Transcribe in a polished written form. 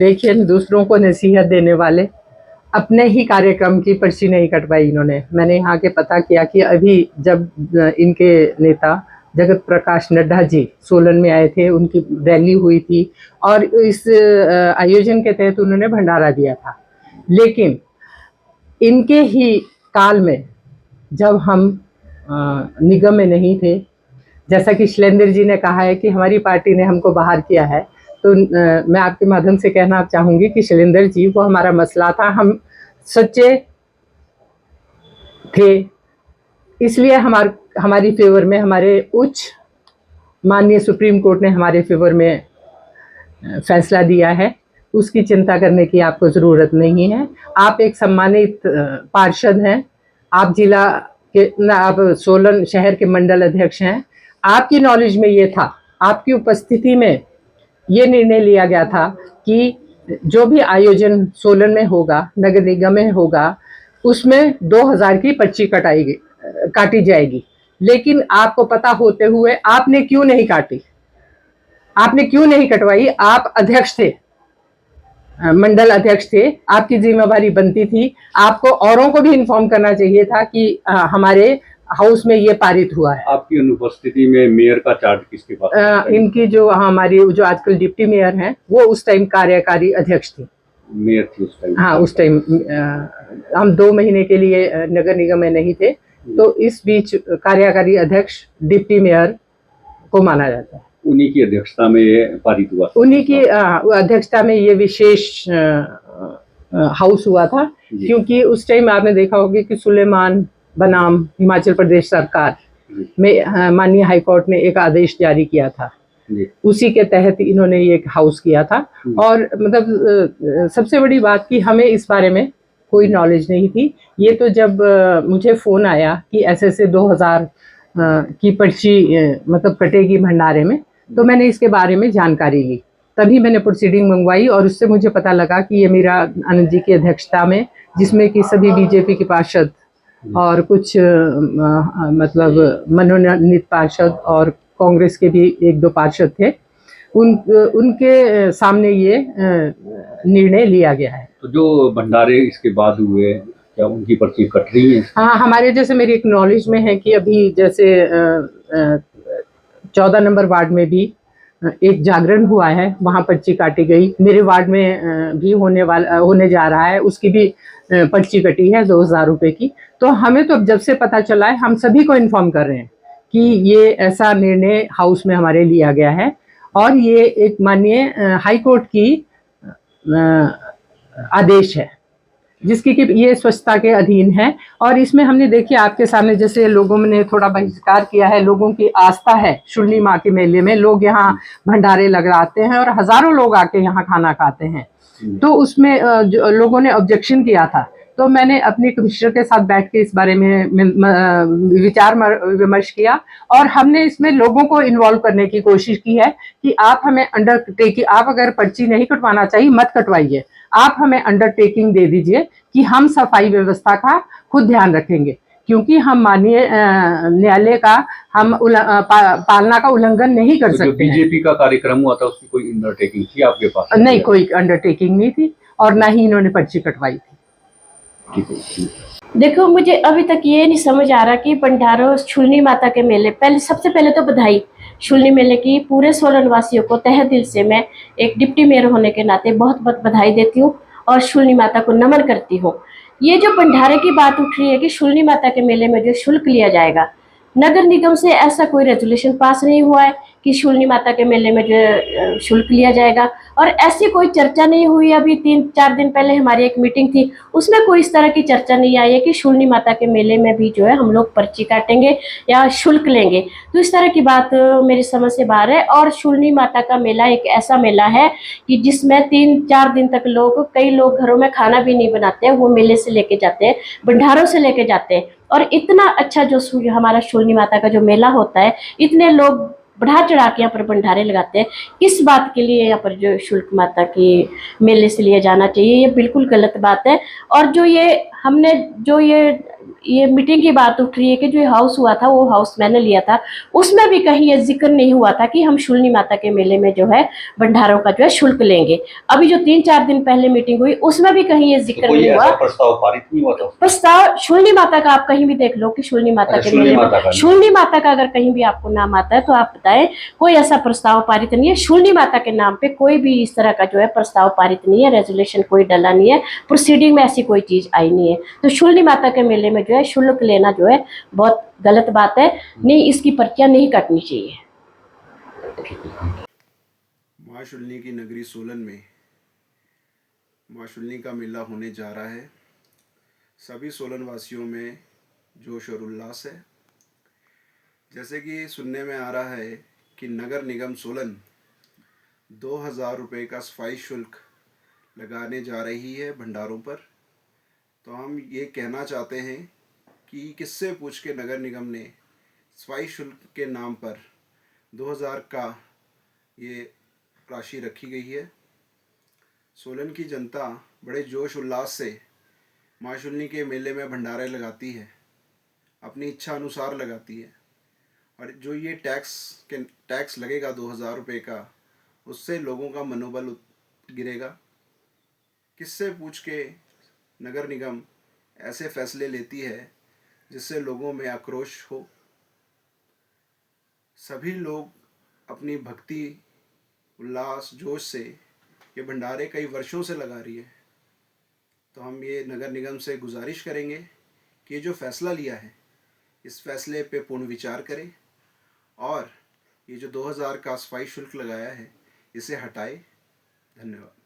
देखिए, दूसरों को नसीहत देने वाले अपने ही कार्यक्रम की पर्ची नहीं कटवाई इन्होंने। मैंने यहाँ के पता किया कि अभी जब इनके नेता जगत प्रकाश नड्डा जी सोलन में आए थे, उनकी रैली हुई थी और इस आयोजन के तहत उन्होंने भंडारा दिया था। लेकिन इनके ही काल में जब हम निगम में नहीं थे, जैसा कि शैलेंद्र जी ने कहा है कि हमारी पार्टी ने हमको बाहर किया है, तो मैं आपके माध्यम से कहना चाहूँगी कि शैलेंद्र जी वो हमारा मसला था, हम सच्चे थे, इसलिए हमारी फेवर में हमारे उच्च माननीय सुप्रीम कोर्ट ने हमारे फेवर में फैसला दिया है। उसकी चिंता करने की आपको ज़रूरत नहीं है। आप एक सम्मानित पार्षद हैं, आप जिला के आप सोलन शहर के मंडल अध्यक्ष हैं। आपकी नॉलेज में ये था, आपकी उपस्थिति में ये निर्णय लिया गया था कि जो भी आयोजन सोलन में होगा, नगर निगम में होगा, उसमें 2000 की पर्ची काटी जाएगी। लेकिन आपको पता होते हुए आपने क्यों नहीं काटी, आपने क्यों नहीं कटवाई? आप अध्यक्ष थे, मंडल अध्यक्ष थे, आपकी जिम्मेवारी बनती थी। आपको औरों को भी इन्फॉर्म करना चाहिए था कि हमारे हाउस में ये पारित हुआ है। आपकी अनुपस्थिति में मेयर का चार्ज किसके पास? इनकी जो हमारी जो आजकल डिप्टी मेयर हैं, वो उस टाइम कार्यकारी अध्यक्ष थी। मेयर थी उस टाइम? हाँ, उस टाइम हम 2 महीने के लिए नगर निगम में नहीं थे, तो इस बीच कार्यकारी अध्यक्ष डिप्टी मेयर को माना जाता है। उन्हीं की अध्यक्षता में ये पारित हुआ? उन्हीं की अध्यक्षता में ये विशेष हाउस हुआ था, क्योंकि उस टाइम आपने देखा होगा कि सुलेमान बनाम हिमाचल प्रदेश सरकार में माननीय हाईकोर्ट ने एक आदेश जारी किया था, उसी के तहत इन्होंने ये एक हाउस किया था। और मतलब सबसे बड़ी बात कि हमें इस बारे में कोई नॉलेज नहीं थी। ये तो जब मुझे फ़ोन आया कि ऐसे 2000 की पर्ची मतलब कटेगी भंडारे में, तो मैंने इसके बारे में जानकारी ली, तभी मैंने प्रोसीडिंग मंगवाई और उससे मुझे पता लगा कि ये मेरा आनंद जी की अध्यक्षता में, जिसमें कि सभी बीजेपी के पार्षद और कुछ मतलब मनोनीत पार्षद और कांग्रेस के भी 1-2 पार्षद थे, उनके सामने ये निर्णय लिया गया है। तो जो भंडारे इसके बाद हुए, क्या उनकी पर्ची कट रही है? हाँ, हमारे जैसे मेरी एक नॉलेज में है कि अभी जैसे 14 नंबर वार्ड में भी एक जागरण हुआ है, वहाँ पर्ची काटी गई। मेरे वार्ड में भी होने जा रहा है, उसकी भी पर्ची कटी है 2000 रुपये की। तो हमें तो जब से पता चला है, हम सभी को इन्फॉर्म कर रहे हैं कि ये ऐसा निर्णय हाउस में हमारे लिया गया है और ये एक माननीय हाई कोर्ट की आदेश है, जिसकी कि ये स्वच्छता के अधीन है। और इसमें हमने देखिए आपके सामने जैसे लोगों ने थोड़ा बहिष्कार किया है, लोगों की आस्था है शूलिनी माँ के मेले में, लोग यहाँ भंडारे लगाते हैं और हजारों लोग आके यहाँ खाना खाते हैं। तो उसमें लोगों ने ऑब्जेक्शन किया था, तो मैंने अपने कमिश्नर के साथ बैठ के इस बारे में विचार विमर्श किया और हमने इसमें लोगों को इन्वॉल्व करने की कोशिश की है कि आप हमें अंडरटेकिंग, आप अगर पर्ची नहीं कटवाना चाहिए मत कटवाइए, आप हमें अंडरटेकिंग दे दीजिए कि हम सफाई व्यवस्था का खुद ध्यान रखेंगे, क्योंकि हम माननीय न्यायालय का हम पालना का उल्लंघन नहीं कर सकते। बीजेपी का कार्यक्रम हुआ था, उसकी कोई अंडरटेकिंग थी आपके पास? नहीं, कोई अंडरटेकिंग नहीं थी और ना ही इन्होंने पर्ची कटवाई थी। देखो, मुझे अभी तक ये नहीं समझ आ रहा कि भंडारों शूलिनी माता के मेले, सबसे पहले तो बधाई शूलिनी मेले की पूरे सोलन वासियों को तहे दिल से मैं एक डिप्टी मेयर होने के नाते बहुत बहुत बधाई देती हूँ और शूलिनी माता को नमन करती हूँ। ये जो भंडारे की बात उठ रही है कि शूलिनी माता के मेले में जो शुल्क लिया जाएगा, नगर निगम से ऐसा कोई रेजोल्यूशन पास नहीं हुआ है कि शूलिनी माता के मेले में जो शुल्क लिया जाएगा, और ऐसी कोई चर्चा नहीं हुई। अभी 3-4 दिन पहले हमारी एक मीटिंग थी, उसमें कोई इस तरह की चर्चा नहीं आई है कि शूलिनी माता के मेले में भी जो है हम लोग पर्ची काटेंगे या शुल्क लेंगे। तो इस तरह की बात मेरी समझ से बाहर है। और शूलिनी माता का मेला एक ऐसा मेला है कि जिसमें 3-4 दिन तक कई लोग घरों में खाना भी नहीं बनाते हैं, वो मेले से लेके जाते हैं, भंडारों से लेके जाते हैं। और इतना अच्छा जो हमारा शूलिनी माता का जो मेला होता है, इतने लोग बढ़ा चढ़ा के यहाँ पर भंडारे लगाते हैं, किस बात के लिए यहाँ पर जो शुल्क माता की मेले से लिया जाना चाहिए? ये बिल्कुल गलत बात है। और जो ये हमने जो ये ये मीटिंग की बात उठ रही है कि जो हाउस हुआ था वो हाउस मैंने लिया था, उसमें भी कहीं ये जिक्र नहीं हुआ था कि हम शूलिनी माता के मेले में जो है भंडारों का जो है शुल्क लेंगे। अभी जो 3-4 दिन पहले मीटिंग हुई उसमें भी कहीं ये जिक्र कोई नहीं ऐसा हुआ। प्रस्ताव पारित नहीं हुआ था? प्रस्ताव शूलिनी माता का आप कहीं भी देख लो कि शूलिनी माता अच्छा, के मेले शूलिनी माता का में, नहीं। शूलिनी माता का अगर कहीं भी आपको नाम आता है तो आप बताएं, कोई ऐसा प्रस्ताव पारित नहीं है। शूलिनी माता के नाम पे कोई भी इस तरह का जो है प्रस्ताव पारित नहीं है, रेजोल्यूशन कोई डला नहीं है, प्रोसीडिंग में ऐसी कोई चीज आई नहीं है। तो शूलिनी माता के मेले में जो है शुल्क लेना जो है बहुत गलत बात है, नहीं, इसकी पर्चियां नहीं कटनी चाहिए। माँ शूलिनी की नगरी सोलन में माँ शूलिनी का मेला होने जा रहा है। सभी सोलन वासियों में जोश और उल्लास है। जैसे कि सुनने में आ रहा है कि नगर निगम सोलन 2000 रुपये का सफाई शुल्क लगाने जा रही है भंडारों पर। तो हम ये कहना चाहते हैं कि किससे पूछ के नगर निगम ने सफाई शुल्क के नाम पर 2000 का ये राशि रखी गई है। सोलन की जनता बड़े जोश उल्लास से माँ शूलिनी के मेले में भंडारे लगाती है, अपनी इच्छा अनुसार लगाती है। और जो ये टैक्स लगेगा 2000 रुपये का, उससे लोगों का मनोबल गिरेगा। किससे पूछ के नगर निगम ऐसे फैसले लेती है जिससे लोगों में आक्रोश हो। सभी लोग अपनी भक्ति उल्लास जोश से ये भंडारे कई वर्षों से लगा रही है। तो हम ये नगर निगम से गुजारिश करेंगे कि ये जो फ़ैसला लिया है इस फैसले पे पूर्ण विचार करें और ये जो 2000 का सफाई शुल्क लगाया है इसे हटाए। धन्यवाद।